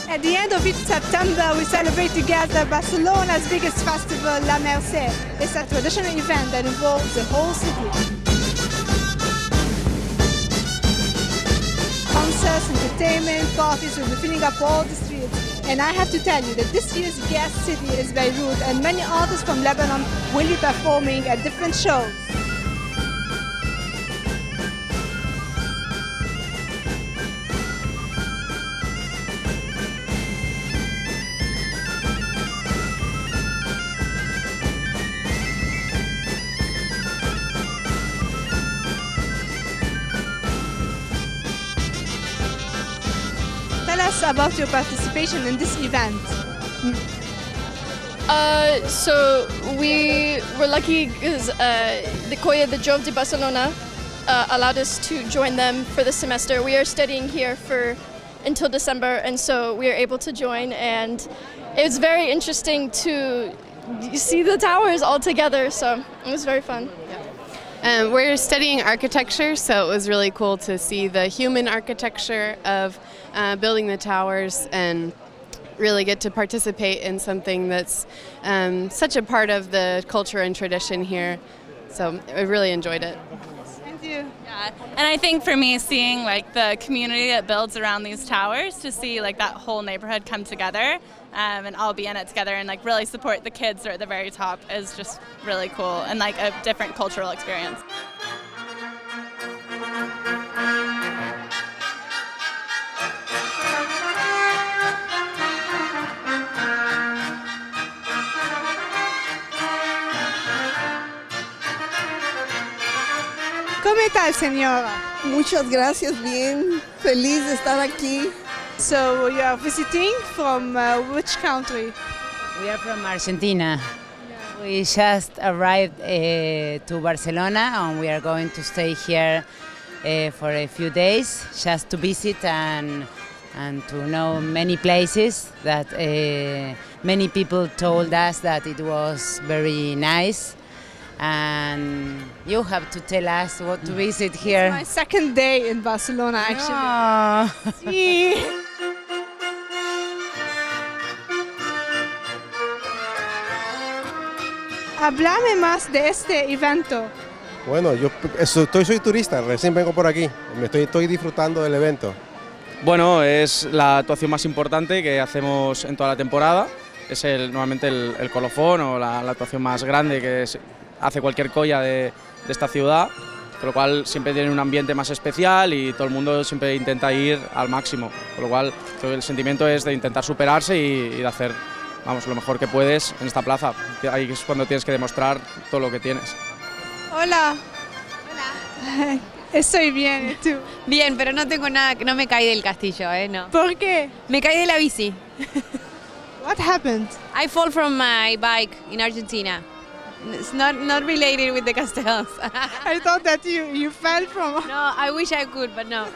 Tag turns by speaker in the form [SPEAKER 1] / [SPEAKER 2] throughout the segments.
[SPEAKER 1] At the end of each September, we celebrate together Barcelona's biggest festival, La Mercè. It's a traditional event that involves the whole city. Concerts, entertainment, parties will be filling up all the streets. And I have to tell you that this year's guest city is Beirut, and many artists from Lebanon will be performing at different shows. Tell us about your participation in this event.
[SPEAKER 2] So we were lucky because the Colla de Jove de Barcelona allowed us to join them for the semester. We are studying here until December, and so we are able to join, and it was very interesting to see the towers all together, so it was very fun.
[SPEAKER 3] We're studying architecture, so it was really cool to see the human architecture of building the towers and really get to participate in something that's such a part of the culture and tradition here. So I really enjoyed it.
[SPEAKER 1] Thank you.
[SPEAKER 4] Yeah, and I think for me, seeing like the community that builds around these towers, to see like that whole neighborhood come together and all be in it together and like really support the kids who are at the very top is just really cool and like a different cultural experience.
[SPEAKER 1] ¿Cómo está, señora?
[SPEAKER 5] Muchas gracias, bien, feliz de estar aquí.
[SPEAKER 1] So you are visiting from which country?
[SPEAKER 6] We are from Argentina. We just arrived to Barcelona and we are going to stay here for a few days just to visit and to know many places that many people told us that it was very nice. And you have to tell us what to visit here.
[SPEAKER 1] It's my second day in Barcelona, actually.
[SPEAKER 6] Oh.
[SPEAKER 1] Sí. Háblame más de este evento.
[SPEAKER 7] Bueno, yo soy turista, recién vengo por aquí, estoy disfrutando del evento.
[SPEAKER 8] Bueno, es la actuación más importante que hacemos en toda la temporada. Es normalmente el colofón o la actuación más grande que hace cualquier colla de esta ciudad, con lo cual siempre tiene un ambiente más especial y todo el mundo siempre intenta ir al máximo, con lo cual el sentimiento es de intentar superarse y de hacer lo mejor que puedes en esta plaza. Ahí es cuando tienes que demostrar todo lo que tienes.
[SPEAKER 1] Hola. Hola. Estoy bien, ¿y tú?
[SPEAKER 9] Bien, pero no tengo nada, no me caí del castillo, no.
[SPEAKER 1] ¿Por qué?
[SPEAKER 9] Me caí de la bici.
[SPEAKER 1] What happened?
[SPEAKER 9] I fall from my bike in Argentina. It's not related with the castells.
[SPEAKER 1] I thought that you fell from...
[SPEAKER 9] No, I wish I could, but no.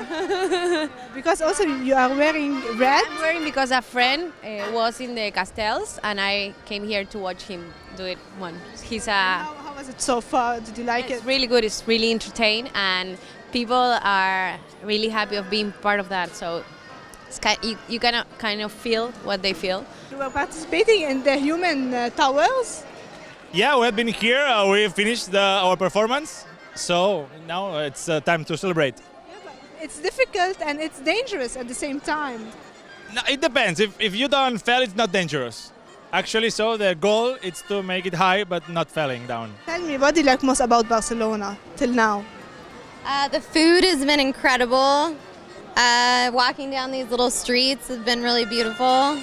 [SPEAKER 1] Because also you are wearing red?
[SPEAKER 9] I'm wearing because a friend was in the castells and I came here to watch him do it once.
[SPEAKER 1] How was it so far? Did you like it?
[SPEAKER 9] It's really good, it's really entertaining and people are really happy of being part of that. So it's you kind of feel what they feel.
[SPEAKER 1] You were participating in the human towers?
[SPEAKER 10] Yeah, we have been here, we finished our performance, so now it's time to celebrate.
[SPEAKER 1] Yeah, but it's difficult and it's dangerous at the same time.
[SPEAKER 10] No, it depends, if you don't fall, it's not dangerous. Actually, so the goal is to make it high, but not falling down.
[SPEAKER 1] Tell me, what do you like most about Barcelona till now?
[SPEAKER 11] The food has been incredible. Walking down these little streets has been really beautiful.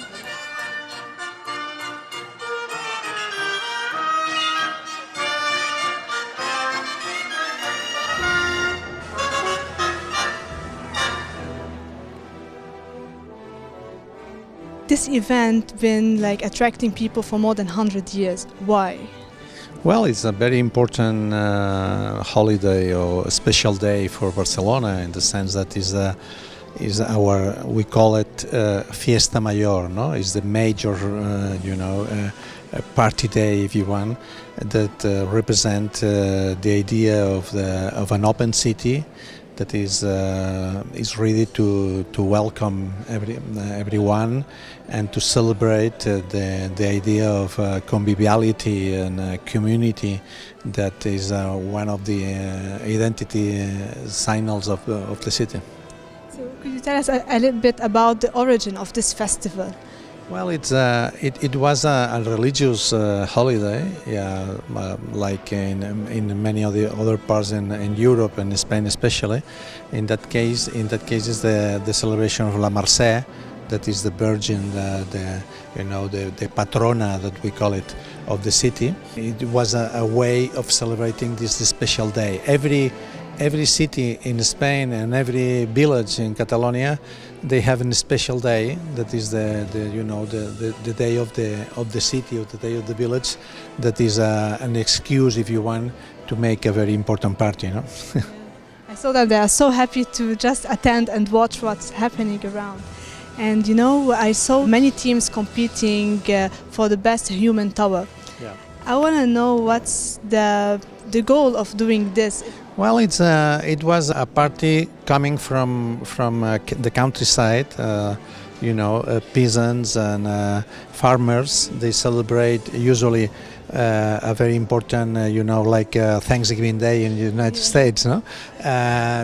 [SPEAKER 1] This event been like attracting people for more than 100 years. Why?
[SPEAKER 12] Well, it's a very important holiday or a special day for Barcelona in the sense that is our, we call it Fiesta Mayor, no? It's the major, party day, if you want, that represent the idea of an open city that is ready to welcome everyone and to celebrate the idea of conviviality and community that is one of the identity signals of the city.
[SPEAKER 1] So could you tell us a little bit about the origin of this festival?
[SPEAKER 12] Well, it was a religious holiday, like in many of the other parts in Europe and Spain especially. In that case, is the celebration of La Mercè, that is the Virgin, the patrona that we call it of the city. It was a way of celebrating this special day. Every city in Spain and every village in Catalonia, they have a special day that is the day of the city, or the day of the village. That is an excuse, if you want, to make a very important party.
[SPEAKER 1] I saw that they are so happy to just attend and watch what's happening around. And I saw many teams competing for the best human tower.
[SPEAKER 12] Yeah.
[SPEAKER 1] I want to know what's the goal of doing this.
[SPEAKER 12] Well, it was a party coming from the countryside. Peasants and farmers. They celebrate usually a very important, like Thanksgiving Day in the United States. No,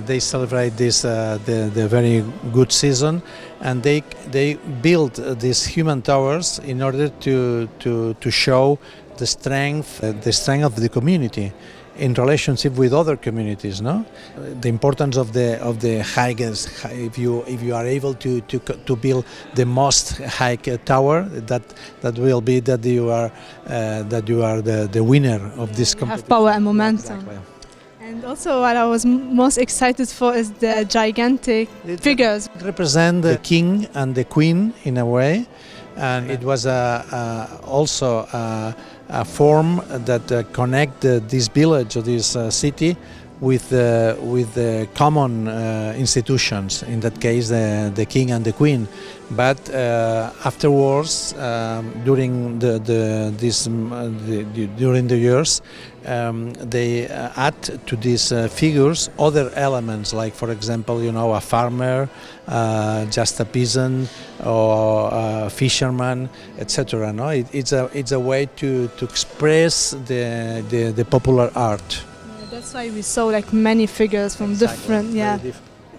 [SPEAKER 12] they celebrate this the very good season, and they build these human towers in order to show the strength of the community in relationship with other communities, no? The importance of the hikers. If you are able to build the most high tower, that will be that you are the winner of this competition.
[SPEAKER 1] Have power and momentum.
[SPEAKER 12] Exactly.
[SPEAKER 1] And also, what I was most excited for is the gigantic figures.
[SPEAKER 12] It represent the king and the queen in a way, and it was also a form that connect this village or this city with the common institutions. In that case, the king and the queen. But afterwards, during during the years, they add to these figures other elements, like, for example, a farmer, just a peasant, or a fisherman, etc. No, it's a way to express the popular art.
[SPEAKER 1] That's why we saw like many figures from different.
[SPEAKER 12] Very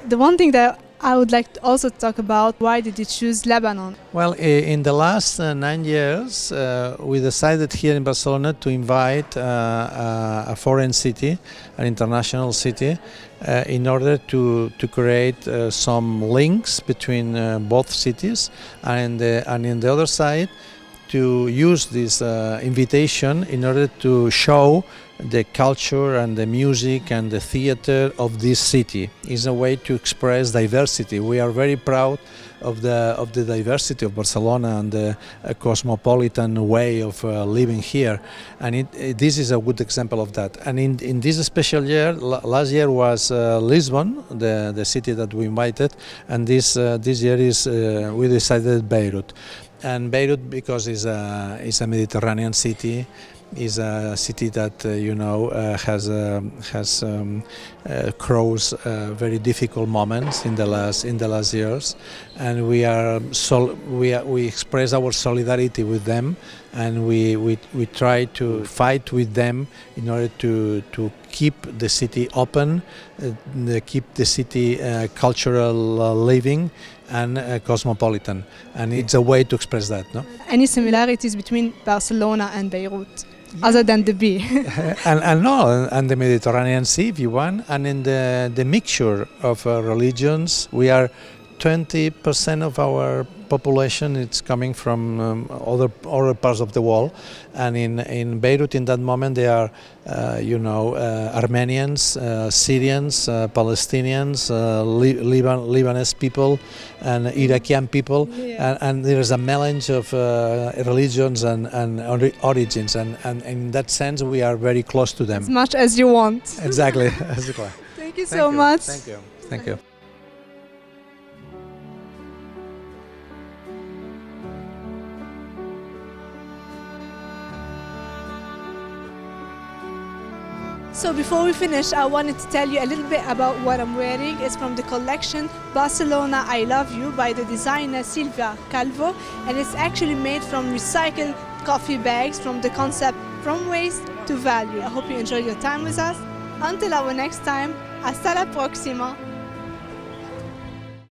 [SPEAKER 1] The one thing that I would like to also talk about, why did you choose Lebanon?
[SPEAKER 12] Well, in the last 9 years, we decided here in Barcelona to invite a foreign city, an international city, in order to create some links between both cities, and in the other side, to use this invitation in order to show the culture and the music and the theater of this city. Is a way to express diversity. We are very proud of the diversity of Barcelona and the cosmopolitan way of living here, and this is a good example of that. And in this special year, last year was Lisbon, the city that we invited, and this year is we decided Beirut. And Beirut, because it's a Mediterranean city, is a city that has crossed very difficult moments in the last years, and we express our solidarity with them, and we try to fight with them in order to keep the city open, keep the city cultural living and cosmopolitan, and it's a way to express that. No?
[SPEAKER 1] Any similarities between Barcelona and Beirut? Other than the bee.
[SPEAKER 12] and the Mediterranean Sea, if you want, and in the mixture of religions. We are 20% of our population. It's coming from other parts of the world, and in Beirut in that moment there are Armenians, Syrians, Palestinians, Lebanese people, and Iraqian people, and there is a melange of religions and origins, and in that sense we are very close to them.
[SPEAKER 1] As much as you want.
[SPEAKER 12] Exactly.
[SPEAKER 1] Thank you so much.
[SPEAKER 12] Thank you.
[SPEAKER 1] So before we finish, I wanted to tell you a little bit about what I'm wearing. It's from the collection Barcelona I Love You by the designer Sylvia Calvo, and it's actually made from recycled coffee bags from the concept from waste to value. I hope you enjoyed your time with us. Until our next time, hasta la próxima.